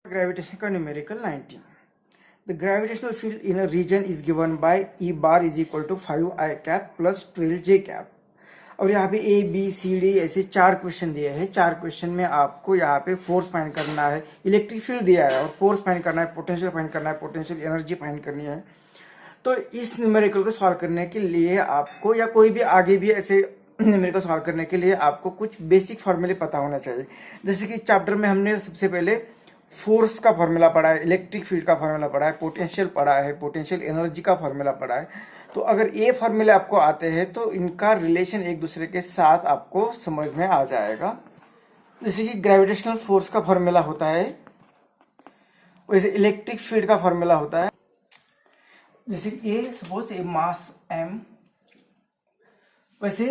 Gravitation का numerical 19. The gravitational field in a region is given by E bar is equal to 5 I cap plus 12 J cap. और यहाँ पे A B C D ऐसे 4 question दिए हैं। 4 question में आपको यहाँ पे फोर्स फाइंड करना है, इलेक्ट्रिक फील्ड दिया है और फोर्स फाइंड करना है, पोटेंशियल फाइंड करना है, पोटेंशियल एनर्जी फाइंड करनी है। तो इस न्यूमेरिकल को सॉल्व करने के लिए आपको या कोई भी आगे भी ऐसे न्यूमेरिकल सॉल्व करने के लिए आपको कुछ बेसिक फॉर्मूले पता होना चाहिए। जैसे कि चैप्टर में हमने सबसे पहले फोर्स का फॉर्मूला पढ़ा है, इलेक्ट्रिक फील्ड का फॉर्मूला पढ़ा है, पोटेंशियल पढ़ा है, पोटेंशियल एनर्जी का फॉर्मूला पढ़ा है। तो अगर ये फॉर्मूले आपको आते हैं तो इनका रिलेशन एक दूसरे के साथ आपको समझ में आ जाएगा। जैसे कि ग्रेविटेशनल फोर्स का फॉर्मूला होता है, वैसे इलेक्ट्रिक फील्ड का फॉर्मूला होता है। जैसे ये सपोज ए मास m, वैसे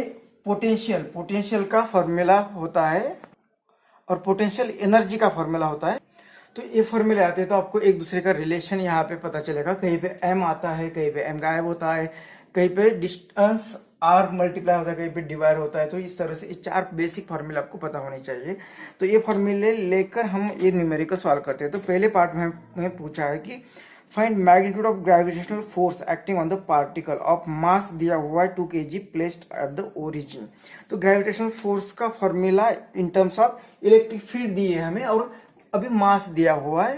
पोटेंशियल का फॉर्मूला होता है और पोटेंशियल एनर्जी का फॉर्मूला होता है। तो ये फॉर्मूले आते हैं तो आपको एक दूसरे का रिलेशन यहाँ पे पता चलेगा। कहीं पे m आता है, कहीं पे m गायब होता है, कहीं पे डिस्टेंस r मल्टीप्लाई होता है, कहीं पे डिवाइड होता है। तो इस तरह से ये 4 बेसिक फॉर्मूले आपको पता होने चाहिए। तो ये फॉर्मूले लेकर हम ये न्यूमेरिकल सॉल्व करते हैं। तो पहले पार्ट में हमें पूछा है कि find magnitude of gravitational force acting on the particle of मास दिया हुआ है 2 kg placed at the origin. तो ग्रेविटेशनल फोर्स का formula in terms of electric field दिए है हमें और अभी मास दिया हुआ है।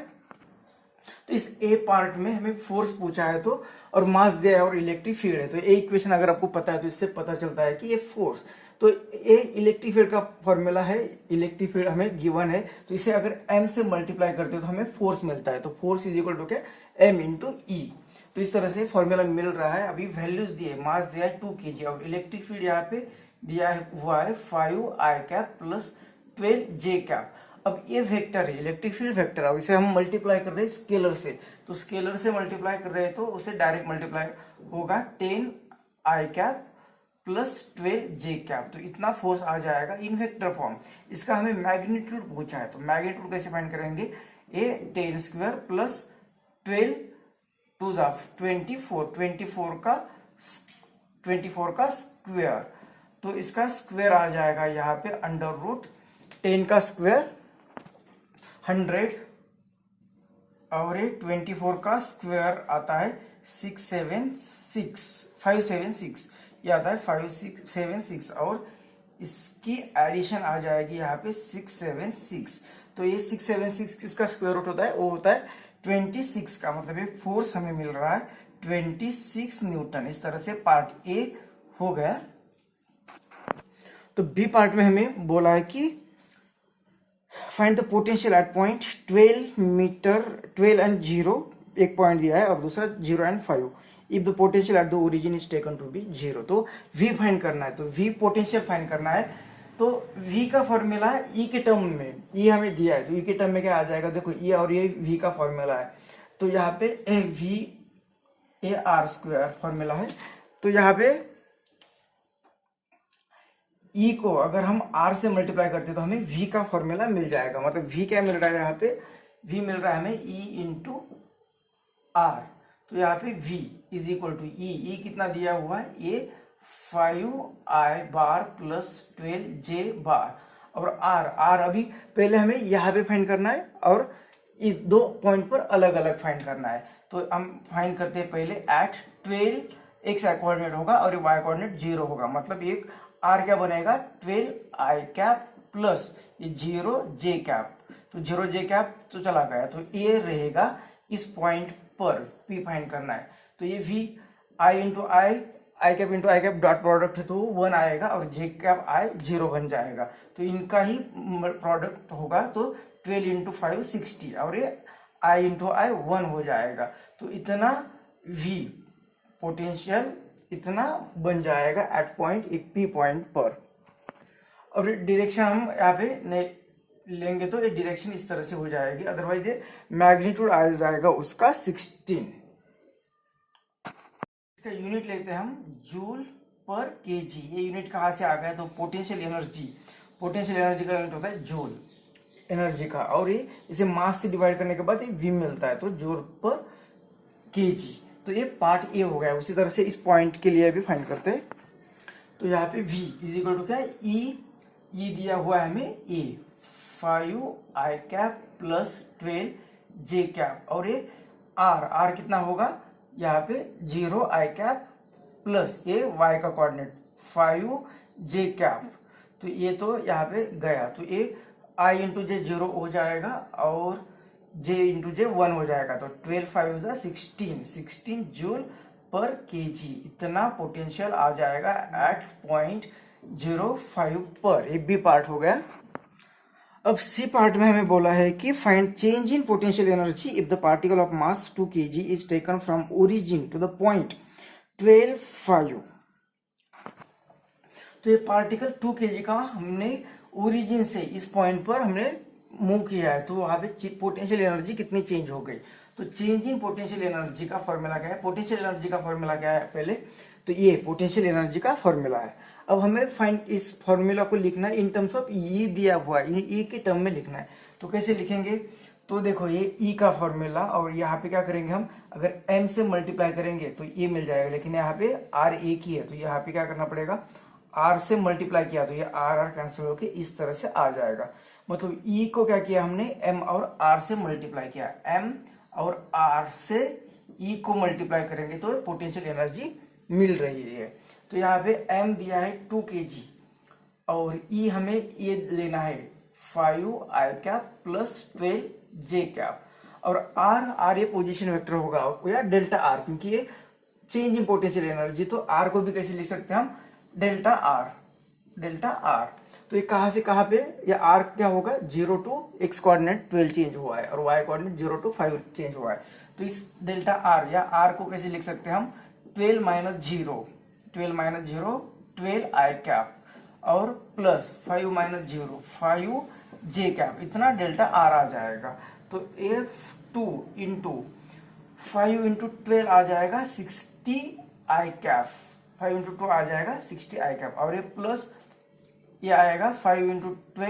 तो इस ए पार्ट में हमें फोर्स पूछा है तो और मास दिया है और इलेक्ट्रिक फील्ड है। तो ये इक्वेशन अगर आपको पता है तो इससे पता चलता है कि ये फोर्स, तो ये इलेक्ट्रिक फील्ड का फॉर्मूला है। इलेक्ट्रिक फील्ड हमें गिवन है तो इसे अगर m से मल्टीप्लाई करते हो तो हमें फोर्स मिलता है। तो फोर्स इज इक्वल टू क्या, m इंटू ई। तो इस तरह से फॉर्मूला मिल रहा है। अभी वैल्यूज दिए, मास दिया है 2 kg और इलेक्ट्रिक फील्ड यहाँ पे दिया हुआ है 5 I cap plus 12 J cap. अब ये वेक्टर है, इलेक्ट्रिक फील्ड वेक्टर है, इसे हम मल्टीप्लाई कर रहे हैं स्केलर से। तो स्केलर से मल्टीप्लाई कर रहे हैं तो उसे डायरेक्ट मल्टीप्लाई होगा 10 I cap plus 12 J cap. तो इतना फोर्स आ जाएगा इन वेक्टर फॉर्म। इसका हमें मैग्नीट्यूड पूछा है तो मैग्नीट्यूड कैसे फाइंड करेंगे, ये 10 स्क्वायर प्लस 12 टू 24 का स्क्वायर। तो इसका स्क्वायर आ जाएगा यहाँ पे अंडर रूट 10 का स्क्वायर 100 और ये 24 का स्क्वायर आता है 576, ये आता है 576 और इसकी एडिशन आ जाएगी यहाँ पे 676। तो ये 676 किसका स्क्वायर रूट होता है, वो होता है 26 का। मतलब ये फोर्स हमें मिल रहा है 26 न्यूटन। इस तरह से पार्ट ए हो गया। तो बी पार्ट में हमें बोला है कि find the potential at point 12 and 0, एक पॉइंट दिया है और दूसरा 0 and 5 if the potential at the origin is taken to be 0। तो v फाइंड करना है, तो v पोटेंशियल फाइंड करना है। तो v का फॉर्मूला है e के टर्म में, e हमें दिया है तो e के टर्म में क्या आ जाएगा, देखो e और ये v का फॉर्मूला है। तो यहाँ पे v a r square formula है। तो यहाँ पे E को अगर हम R से मल्टीप्लाई करते तो हमें V का फॉर्मूला मिल जाएगा। मतलब V क्या मिल रहा है, यहाँ पे V मिल रहा है हमें E इंटू R। तो यहाँ पे V is equal to E कितना दिया हुआ है, ये 5I बार प्लस 12 J बार और R अभी पहले हमें यहाँ पे फाइंड करना है और इस 2 पॉइंट पर अलग अलग फाइंड करना है। तो हम फाइंड करते हैं पहले एट 12, x कोऑर्डिनेट होगा और y कोऑर्डिनेट 0 होगा। मतलब एक R क्या बनेगा 12 I कैप प्लस ये 0 J कैप। तो 0 J कैप तो चला गया, तो ये रहेगा इस पॉइंट पर P फाइंड करना है। तो ये V I into I cap into I cap dot product है तो 1 आएगा और J कैप I 0 बन जाएगा। तो इनका ही प्रोडक्ट होगा तो 12 इंटू 5 60 और ये I इंटू I 1 हो जाएगा। तो इतना V पोटेंशियल इतना बन जाएगा एट पॉइंट P पॉइंट पर। और डायरेक्शन हम यहाँ पे नहीं लेंगे तो ये डायरेक्शन इस तरह से हो जाएगी, अदरवाइज ये मैग्नीट्यूड आ जाएगा उसका 16। इसका यूनिट लेते हैं हम जूल पर केजी। ये यूनिट कहाँ से आ गया, तो पोटेंशियल एनर्जी का यूनिट होता है जूल एनर्जी का और ये इसे मास से डिवाइड करने के बाद ये V मिलता है तो जूल पर केजी। तो ये पार्ट ए हो गया। उसी तरह से इस पॉइंट के लिए भी फाइंड करते हैं। तो यहाँ पे v इज इक्वल टू क्या है, ई दिया हुआ है हमें ए 5 I cap plus 12 J cap, और ये आर कितना होगा यहाँ पे 0 आई कैप प्लस ये वाई का कोऑर्डिनेट 5 जे कैप। तो ये तो यहाँ पे गया, तो ये आई इंटू जे 0 हो जाएगा और जे इंटू जे 1 हो जाएगा, तो 12 5 16 जूल पर केजी इतना पोटेंशियल आ जाएगा एट .05 पर। ये बी पार्ट हो गया। अब सी पार्ट में हमें बोला है कि find change in potential energy if the particle of mass 2 kg is taken from origin to the point 12 5। तो ये पार्टिकल 2 kg का हमने ओरिजिन से इस पॉइंट पर हमने मूव किया है, तो वहां पे पोटेंशियल एनर्जी कितनी चेंज हो गई। तो चेंज इन पोटेंशियल एनर्जी का फॉर्मूला क्या है, पोटेंशियल एनर्जी का फॉर्मूला क्या है पहले, तो ये पोटेंशियल एनर्जी का फॉर्मूला है। अब हमें फाइंड इस फॉर्मूला को लिखना है इन टर्म्स ऑफ ई दिया हुआ है, ई के टर्म में लिखना है। तो कैसे लिखेंगे, तो देखो ये ई का फॉर्मूला, और यहाँ पे क्या करेंगे हम, अगर एम से मल्टीप्लाई करेंगे तो ये मिल जाएगा, लेकिन यहाँ पे आर एक ही है, तो यहाँ पे क्या करना पड़ेगा, आर से मल्टीप्लाई किया तो ये आर कैंसिल होके इस तरह से आ जाएगा। मतलब ई को क्या किया हमने, एम और आर से मल्टीप्लाई किया, एम और आर से ई को मल्टीप्लाई करेंगे तो पोटेंशियल एनर्जी मिल रही है। तो यहाँ पे एम दिया है 2 kg और ई हमें ये लेना है 5 आई कैप प्लस 12 जे कैप, और आर ये पोजीशन वेक्टर होगा या डेल्टा आर, क्योंकि ये चेंज इन पोटेंशियल एनर्जी, तो आर को भी कैसे लिख सकते हैं हम, डेल्टा आर। तो ये कहां से कहां पे, ये आर क्या होगा 0 टू एक्स कोऑर्डिनेट 12 चेंज हुआ है और वाई कोऑर्डिनेट 0 टू 5 चेंज हुआ है। तो इस डेल्टा आर या आर को कैसे लिख सकते हैं हम, 12 माइनस 0 12 आई कैप और प्लस 5 माइनस 0 5 जे कैप, इतना डेल्टा आर आ जाएगा। तो F2 इंटू 5 इंटू 12 आ जाएगा 60 आई कैप, 5 इंटू 2 आ जाएगा 60 आई कैप, और ये प्लस ये आएगा 5 इंटू 5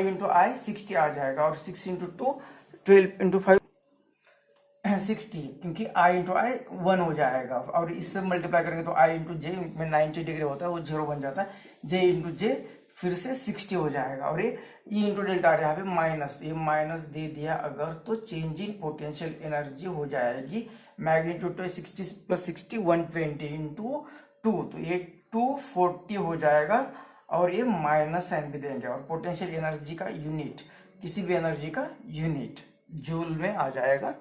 इंटू आई 60 आ जाएगा, और 6 इंटू 2 12 इंटू 5 60, क्योंकि आई इंटू आई 1 हो जाएगा, और इससे मल्टीप्लाई करेंगे तो आई इंटू जे में 90 डिग्री होता है वो 0 बन जाता है, जे इंटू जे फिर से 60 हो जाएगा, और ये ई इंटू डेल्टा आर यहाँ पे माइनस, ये माइनस दे दिया अगर तो चेंज इन पोटेंशियल एनर्जी हो जाएगी, मैग्नीट्यूड तो 60 प्लस 60 120 इंटू 2, तो ये 240 हो जाएगा, और ये माइनस साइन भी देंगे, और पोटेंशियल एनर्जी का यूनिट, किसी भी एनर्जी का यूनिट जूल में आ जाएगा।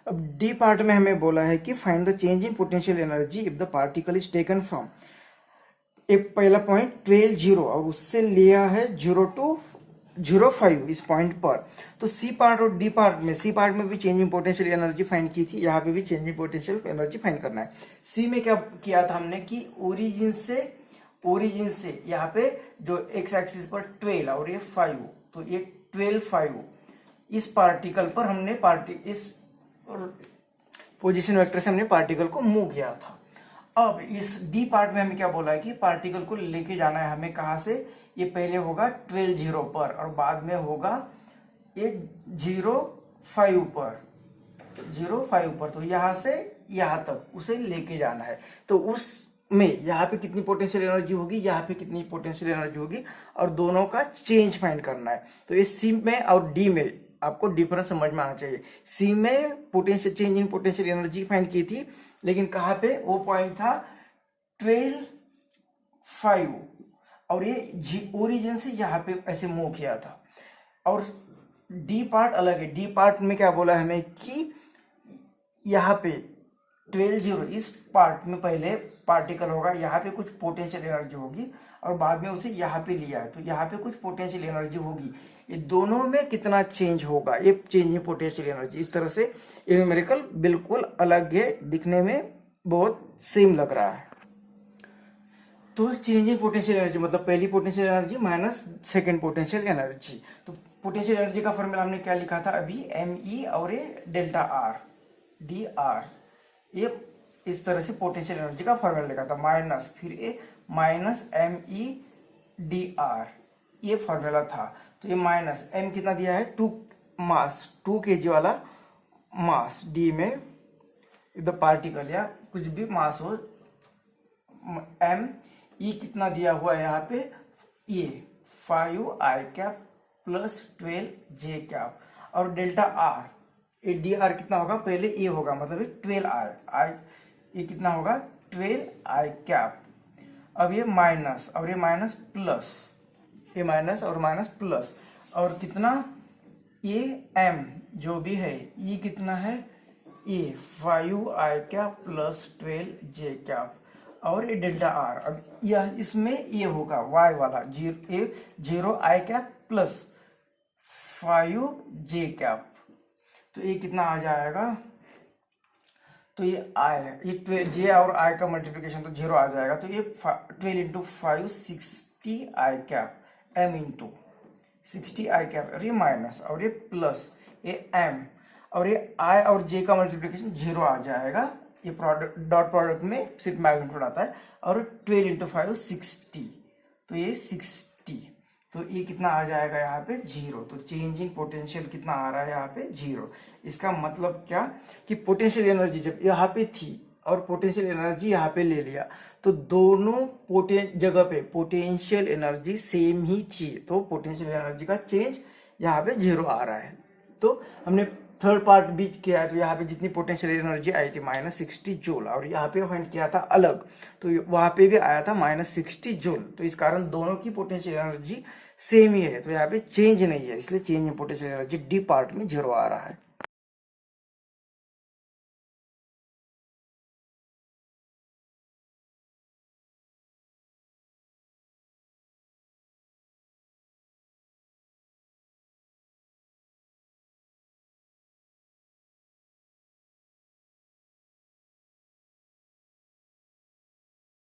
अब डी पार्ट में हमें बोला है कि find the change in potential energy if the particle is taken from एक पहला पॉइंट 12 0 और उससे लिया है 0 टू 05 इस पॉइंट पर। तो सी पार्ट और डी पार्ट में, सी पार्ट में भी change in potential energy find की थी, यहाँ पे भी change in potential energy find करना है। सी में क्या किया था हमने कि ओरिजिन से यहाँ पे जो एक्स एक्सिस पर 12 और ये 5, तो ये 12 5 इस पार्टिकल पर हमने इस पोजीशन वेक्टर से हमने पार्टिकल को मूव किया था। अब इस डी पार्ट में हमें क्या बोला है कि पार्टिकल को लेके जाना है हमें, कहां से, ये पहले होगा 12 0 पर और बाद में होगा ये 0 5 पर, तो यहां से यहां तक उसे लेके जाना है। तो उसमें यहाँ पे कितनी पोटेंशियल एनर्जी होगी, यहाँ पे कितनी पोटेंशियल एनर्जी होगी, और दोनों का चेंज फाइंड करना है। तो ये सी में और डी में आपको डिफरेंस समझ में आना चाहिए। सी में potential change in potential energy find की थी, लेकिन कहां पे, वो पॉइंट था 12 5 और ये ओरिजिन से यहाँ पे ऐसे मूव किया था। और डी पार्ट अलग है। डी पार्ट में क्या बोला हमें कि यहाँ पे 12 0 इस पार्ट में पहले पार्टिकल होगा, यहाँ पे कुछ पोटेंशियल एनर्जी होगी और बाद में उसे यहाँ पे लिया है तो यहाँ पे कुछ पोटेंशियल एनर्जी होगी। ये दोनों में कितना चेंज होगा, ये चेंज इन पोटेंशियल एनर्जी। इस तरह से ये न्यूमेरिकल बिल्कुल अलग है, दिखने में बहुत सेम लग रहा है। तो चेंज इन पोटेंशियल एनर्जी मतलब पहली potential energy minus second potential energy. तो पोटेंशियल एनर्जी का फॉर्मूला हमने क्या लिखा था अभी, एम ई और ये डेल्टा आर डी आर, ये इस तरह से पोटेंशियल एनर्जी का फॉर्मूला लिखा था, माइनस फिर A minus M E D R, ये फॉर्मूला था। तो ये माइनस एम कितना दिया है 2 मास 2 kg वाला मास, डी में द पार्टिकल या कुछ भी मास हो, एम ई कितना दिया हुआ है यहाँ पे, ये 5 आई कैप प्लस 12 जे कैप, और डेल्टा आर, ये डी आर कितना होगा, पहले ए होगा मतलब ये 12 आई आई, ये कितना होगा 12 आई कैप। अब ये माइनस और ये माइनस प्लस, ये माइनस और माइनस प्लस, और कितना ये एम जो भी है, ये कितना है ये 5 आई कैप प्लस 12 जे कैप, और ये डेल्टा आर। अब यह इसमें ये होगा वाई वाला 0 आई कैप प्लस 5 जे कैप, तो ये कितना आ जाएगा, तो ये आई, ये 12 जे और आई का मल्टीप्लिकेशन तो 0 आ जाएगा, तो ये 12 इंटू 5 60 आई कैप एम इंटू 60 आई कैप, और ये माइनस और ये प्लस ये एम, और ये आई और जे का मल्टीप्लिकेशन 0 आ जाएगा, ये प्रोडक्ट डॉट प्रोडक्ट में सिर्फ मैग्नीट्यूड आता है, और 12 इंटू 5 60, तो ये 60, तो ये कितना आ जाएगा यहाँ पे 0, तो चेंज इन पोटेंशियल कितना आ रहा है यहाँ पे 0। इसका मतलब क्या कि पोटेंशियल एनर्जी जब यहाँ पे थी और पोटेंशियल एनर्जी यहाँ पे ले लिया, तो दोनों जगह पे पोटेंशियल एनर्जी सेम ही थी, तो पोटेंशियल एनर्जी का चेंज यहाँ पे 0 आ रहा है। तो हमने थर्ड पार्ट भी किया है, तो यहाँ पे जितनी पोटेंशियल एनर्जी आई थी -60 जूल, और यहाँ पे फाइंड किया था अलग, तो वहाँ पे भी आया था -60 जूल, तो इस कारण दोनों की पोटेंशियल एनर्जी सेम ही है, तो यहाँ पे चेंज नहीं है, इसलिए change in potential energy D part में 0 आ रहा है।